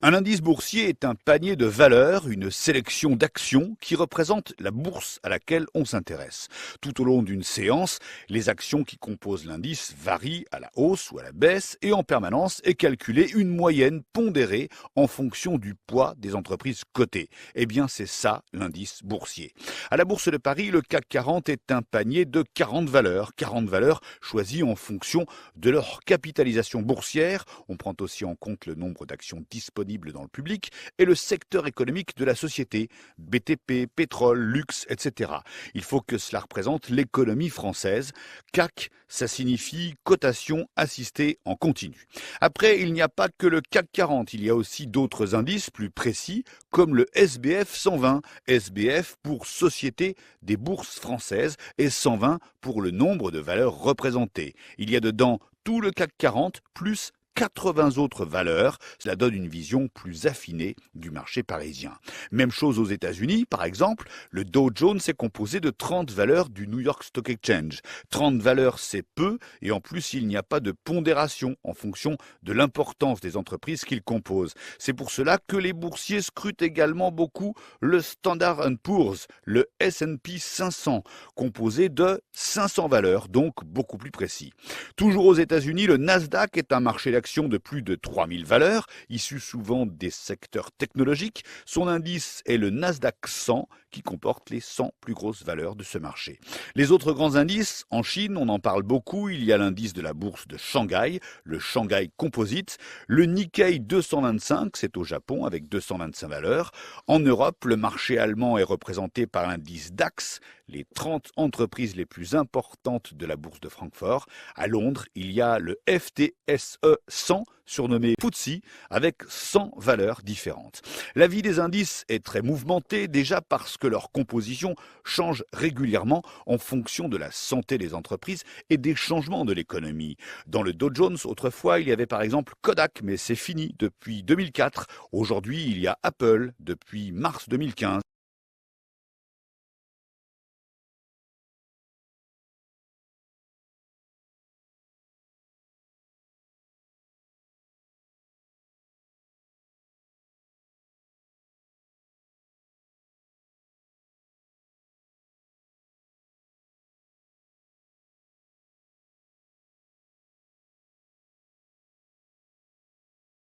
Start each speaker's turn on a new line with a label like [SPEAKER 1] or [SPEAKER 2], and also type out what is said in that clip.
[SPEAKER 1] Un indice boursier est un panier de valeurs, une sélection d'actions qui représentent la bourse à laquelle on s'intéresse. Tout au long d'une séance, les actions qui composent l'indice varient à la hausse ou à la baisse et en permanence est calculée une moyenne pondérée en fonction du poids des entreprises cotées. Eh bien, c'est ça l'indice boursier. À la Bourse de Paris, le CAC 40 est un panier de 40 valeurs choisies en fonction de leur capitalisation boursière. On prend aussi en compte le nombre d'actions disponibles dans le public et le secteur économique de la société, BTP, pétrole, luxe, etc. Il faut que cela représente l'économie française. CAC, ça signifie cotation assistée en continu. Après, il n'y a pas que le CAC 40, il y a aussi d'autres indices plus précis, comme le SBF 120. SBF pour Société des bourses françaises et 120 pour le nombre de valeurs représentées. Il y a dedans tout le CAC 40 plus 80 autres valeurs. Cela donne une vision plus affinée du marché parisien. Même chose aux États-Unis, par exemple, le Dow Jones est composé de 30 valeurs du New York Stock Exchange. 30 valeurs, c'est peu, et en plus, il n'y a pas de pondération en fonction de l'importance des entreprises qu'ils composent. C'est pour cela que les boursiers scrutent également beaucoup le Standard & Poor's, le S&P 500, composé de 500 valeurs, donc beaucoup plus précis. Toujours aux États-Unis, le Nasdaq est un marché d'actions de plus de 3000 valeurs, issues souvent des secteurs technologiques. Son indice est le Nasdaq 100, qui comporte les 100 plus grosses valeurs de ce marché. Les autres grands indices, en Chine, on en parle beaucoup. Il y a l'indice de la bourse de Shanghai, le Shanghai Composite, le Nikkei 225, c'est au Japon avec 225 valeurs. En Europe, le marché allemand est représenté par l'indice DAX, les 30 entreprises les plus importantes de la bourse de Francfort. À Londres, il y a le FTSE 100, surnommé FTSE, avec 100 valeurs différentes. La vie des indices est très mouvementée, déjà parce que leur composition change régulièrement en fonction de la santé des entreprises et des changements de l'économie. Dans le Dow Jones, autrefois, il y avait par exemple Kodak, mais c'est fini depuis 2004. Aujourd'hui, il y a Apple depuis mars 2015.